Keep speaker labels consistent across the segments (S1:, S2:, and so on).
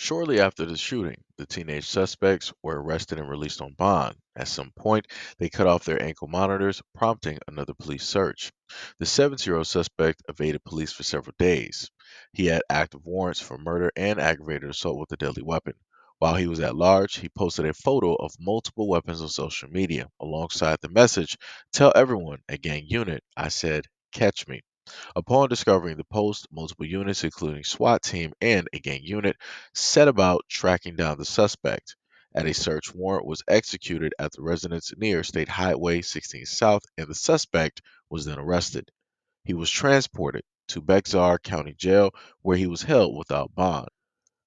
S1: Shortly after the shooting, the teenage suspects were arrested and released on bond. At some point, they cut off their ankle monitors, prompting another police search. The 70-year-old suspect evaded police for several days. He had active warrants for murder and aggravated assault with a deadly weapon. While he was at large, he posted a photo of multiple weapons on social media, alongside the message, "Tell everyone at gang unit I said, catch me." Upon discovering the post, multiple units, including SWAT team and a gang unit, set about tracking down the suspect. And a search warrant was executed at the residence near State Highway 16 South, and the suspect was then arrested. He was transported to Bexar County Jail, where he was held without bond.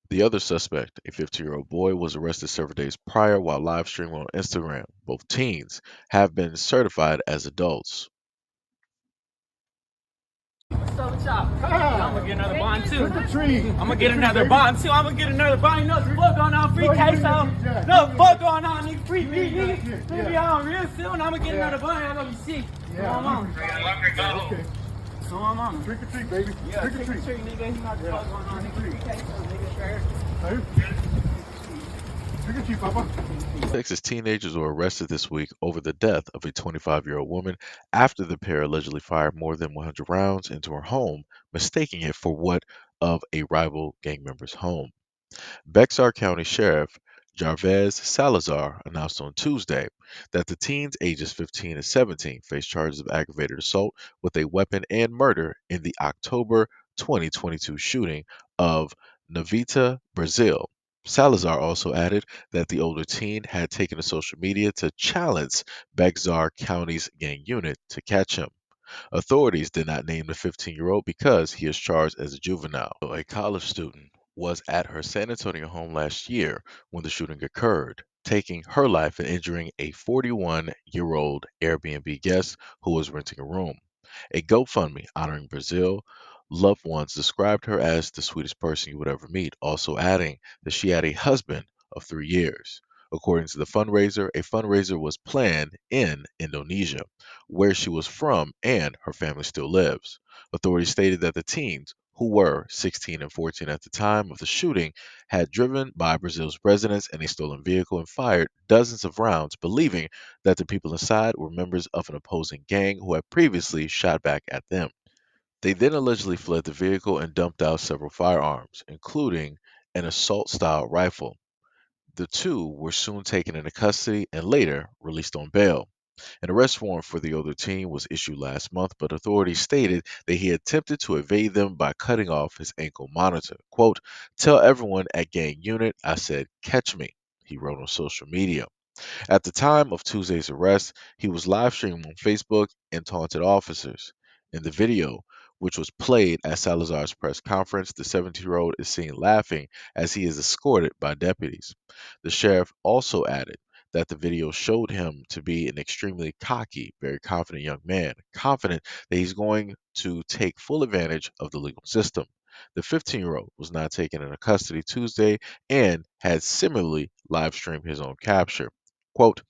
S1: The other suspect, a 15-year-old boy, was arrested several days prior while live streaming on Instagram. Both teens have been certified as adults.
S2: What's up with y'all? I'm gonna get another bond too. I'm gonna get another bond too. I'm gonna get another bond. You know what's fuck going on? Free queso. No fuck going on, nigga. Free beat, nigga. It's gonna be on real soon. I'm gonna get another bond. I'm gonna be sick. So I'm on. So I'm on.
S3: Trick or treat, baby.
S2: Yeah,
S3: Trick or treat.
S2: nigga. You know what the fuck going on, nigga. Free queso, nigga.
S3: Trick or treat, Papa.
S1: Texas teenagers were arrested this week over the death of a 25-year-old woman after the pair allegedly fired more than 100 rounds into her home, mistaking it for what of a rival gang member's home. Bexar County Sheriff Jarvez Salazar announced on Tuesday that the teens ages 15 and 17 face charges of aggravated assault with a weapon and murder in the October 2022 shooting of Navita, Brazil. Salazar also added that the older teen had taken to social media to challenge Bexar County's gang unit to catch him. Authorities did not name the 15-year-old because he is charged as a juvenile. A college student was at her San Antonio home last year when the shooting occurred, taking her life and injuring a 41-year-old Airbnb guest who was renting a room. A GoFundMe honoring Brazil loved ones described her as the sweetest person you would ever meet, also adding that she had a husband of 3 years. According to the fundraiser, a fundraiser was planned in Indonesia, where she was from and her family still lives. Authorities stated that the teens, who were 16 and 14 at the time of the shooting, had driven by Brazil's residence in a stolen vehicle and fired dozens of rounds, believing that the people inside were members of an opposing gang who had previously shot back at them. They then allegedly fled the vehicle and dumped out several firearms, including an assault style rifle. The two were soon taken into custody and later released on bail. An arrest warrant for the older teen was issued last month, but authorities stated that he attempted to evade them by cutting off his ankle monitor. Quote, "Tell everyone at gang unit I said, catch me," he wrote on social media. At the time of Tuesday's arrest, he was live streaming on Facebook and taunted officers. In the video, which was played at Salazar's press conference, the 17-year-old is seen laughing as he is escorted by deputies. The sheriff also added that the video showed him to be an extremely cocky, very confident young man, confident that he's going to take full advantage of the legal system. The 15-year-old was not taken into custody Tuesday and had similarly live streamed his own capture. Quote,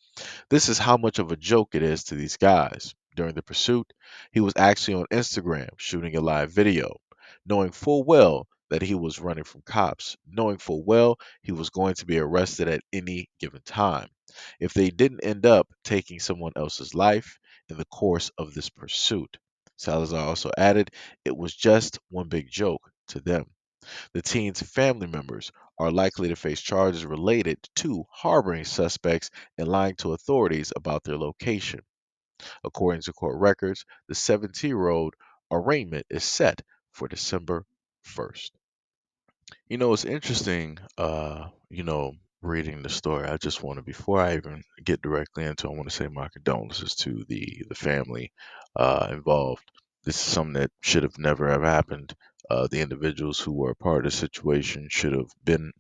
S1: "This is how much of a joke it is to these guys." During the pursuit, he was actually on Instagram shooting a live video, knowing full well that he was running from cops, knowing full well he was going to be arrested at any given time if they didn't end up taking someone else's life in the course of this pursuit. Salazar also added it was just one big joke to them. The teen's family members are likely to face charges related to harboring suspects and lying to authorities about their location. According to court records, the 17-year-old arraignment is set for December 1st. It's interesting, reading the story. I just want to, before I even get directly into it, I want to say my condolences to the family involved. This is something that should have never have happened. The individuals who were a part of the situation should have been,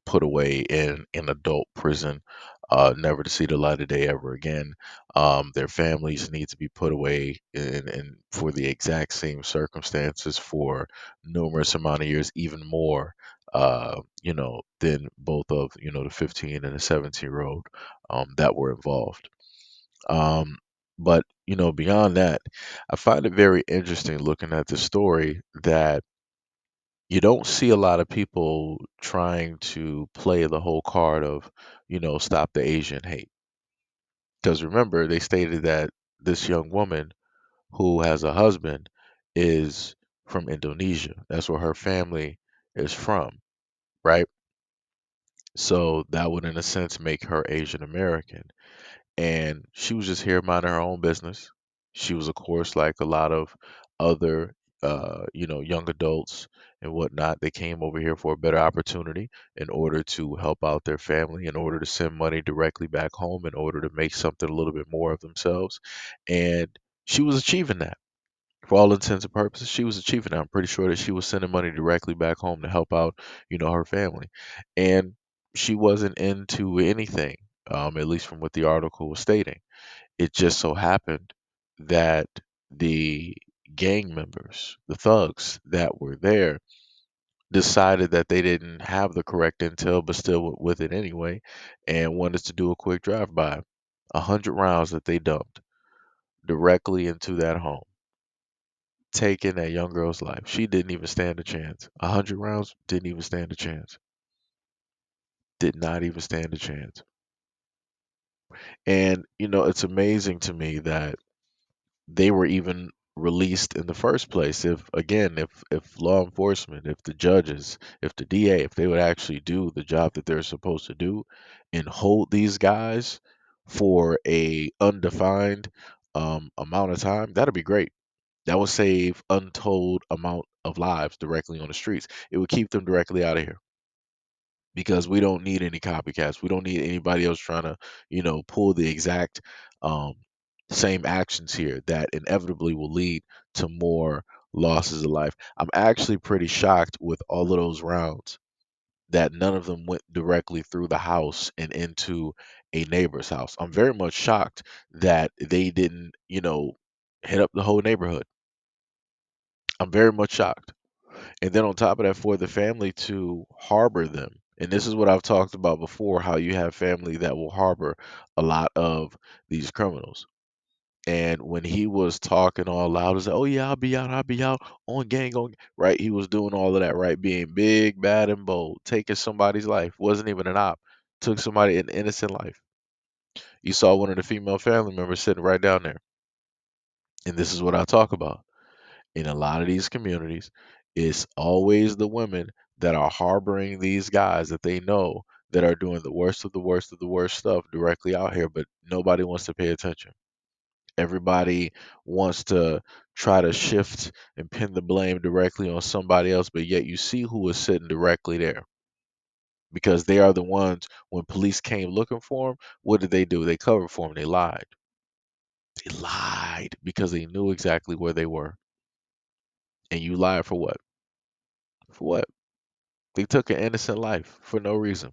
S1: put away in adult prison, never to see the light of day ever again. Their families need to be put away in for the exact same circumstances for numerous amount of years, even more, than both of, the 15 and the 17-year-old that were involved. Um, but, beyond that, I find it very interesting looking at the story that You don't see a lot of people trying to play the whole card of, stop the Asian hate. Because remember, they stated that this young woman who has a husband is from Indonesia. That's where her family is from, right? So that would, in a sense, make her Asian American. And she was just here minding her own business. She was, of course, like a lot of other, young adults and whatnot. They came over here for a better opportunity in order to help out their family, in order to send money directly back home, in order to make something a little bit more of themselves. And she was achieving that. For all intents and purposes, she was achieving that. I'm pretty sure that she was sending money directly back home to help out, her family. And she wasn't into anything, at least from what the article was stating. It just so happened that the gang members, the thugs that were there, decided that they didn't have the correct intel, but still went with it anyway, and wanted to do a quick drive-by. 100 rounds that they dumped directly into that home, taking that young girl's life. She didn't even stand a chance. 100 rounds didn't even stand a chance. Did not even stand a chance. And it's amazing to me that they were even released in the first place. If again, if law enforcement, if the judges, if the DA, if they would actually do the job that they're supposed to do and hold these guys for a undefined amount of time, that'd be great. That would save untold amount of lives directly on the streets. It would keep them directly out of here because we don't need any copycats. We don't need anybody else trying to, pull the exact um, same actions here that inevitably will lead to more losses of life. I'm actually pretty shocked with all of those rounds that none of them went directly through the house and into a neighbor's house. I'm very much shocked that they didn't, hit up the whole neighborhood. I'm very much shocked. And then on top of that, for the family to harbor them, and this is what I've talked about before, how you have family that will harbor a lot of these criminals. And when he was talking all loud, he's like, "Oh yeah, I'll be out on gang, on right." He was doing all of that, right? Being big, bad, and bold, taking somebody's life. Wasn't even an op. Took somebody an innocent life. You saw one of the female family members sitting right down there. And this is what I talk about. In a lot of these communities, it's always the women that are harboring these guys that they know that are doing the worst of the worst of the worst stuff directly out here, but nobody wants to pay attention. Everybody wants to try to shift and pin the blame directly on somebody else, but yet you see who is sitting directly there because they are the ones when police came looking for them. What did they do? They covered for them. They lied. They lied because they knew exactly where they were. And you lied for what? For what? They took an innocent life for no reason.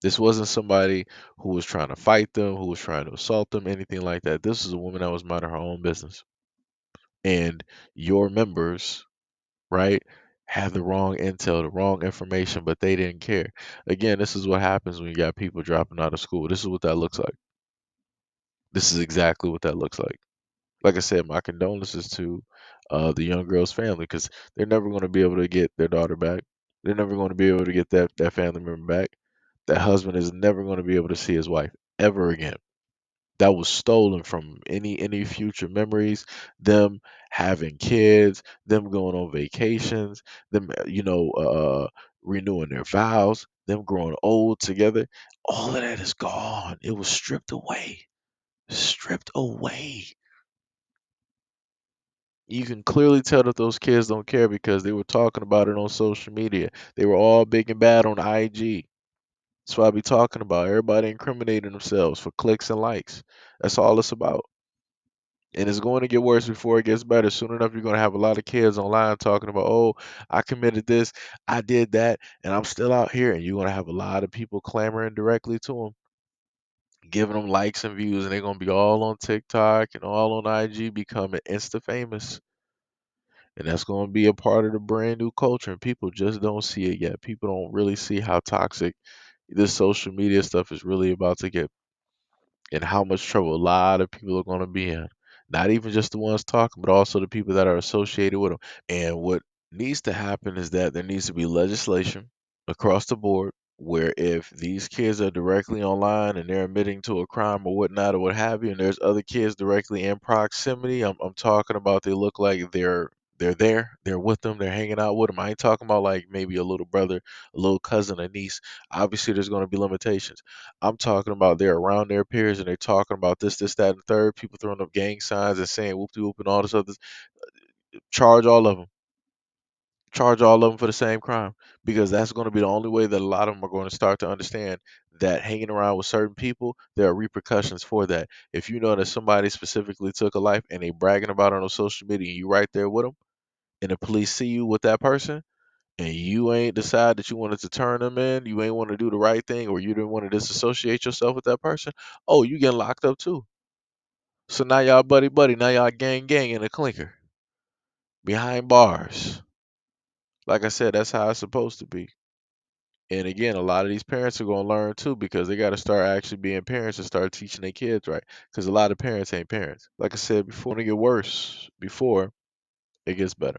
S1: This wasn't somebody who was trying to fight them, who was trying to assault them, anything like that. This is a woman that was minding her own business. And your members, right, had the wrong intel, the wrong information, but they didn't care. Again, this is what happens when you got people dropping out of school. This is what that looks like. This is exactly what that looks like. Like I said, my condolences to the young girl's family because they're never going to be able to get their daughter back. They're never going to be able to get that family member back. That husband is never going to be able to see his wife ever again. That was stolen from any future memories, them having kids, them going on vacations, them renewing their vows, them growing old together. All of that is gone. It was stripped away. Stripped away. You can clearly tell that those kids don't care because they were talking about it on social media. They were all big and bad on IG. That's what I be talking about. Everybody incriminating themselves for clicks and likes. That's all it's about. And it's going to get worse before it gets better. Soon enough, you're going to have a lot of kids online talking about, oh, I committed this, I did that, and I'm still out here. And you're going to have a lot of people clamoring directly to them, giving them likes and views, and they're going to be all on TikTok and all on IG becoming Insta famous. And that's going to be a part of the brand new culture. And people just don't see it yet. People don't really see how toxic this social media stuff is really about to get and how much trouble a lot of people are going to be in. Not even just the ones talking, but also the people that are associated with them. And what needs to happen is that there needs to be legislation across the board where if these kids are directly online and they're admitting to a crime or whatnot or what have you, and there's other kids directly in proximity, I'm talking about they look like they're there, they're with them, they're hanging out with them. I ain't talking about like maybe a little brother, a little cousin, a niece. Obviously, there's going to be limitations. I'm talking about they're around their peers and they're talking about this, that, and third. People throwing up gang signs and saying whoop de whoop and all this other. Charge all of them, charge all of them for the same crime, because that's going to be the only way that a lot of them are going to start to understand that hanging around with certain people, there are repercussions for that. If you know that somebody specifically took a life and they bragging about it on social media and you right there with them, and the police see you with that person, and you ain't decide that you wanted to turn them in, you ain't want to do the right thing, or you didn't want to disassociate yourself with that person, oh, you getting locked up too. So now y'all buddy buddy, now y'all gang gang in a clinker behind bars. Like I said, that's how it's supposed to be. And again, a lot of these parents are going to learn too, because they got to start actually being parents and start teaching their kids right. Because a lot of parents ain't parents. Like I said before, it's going to get worse before it gets better.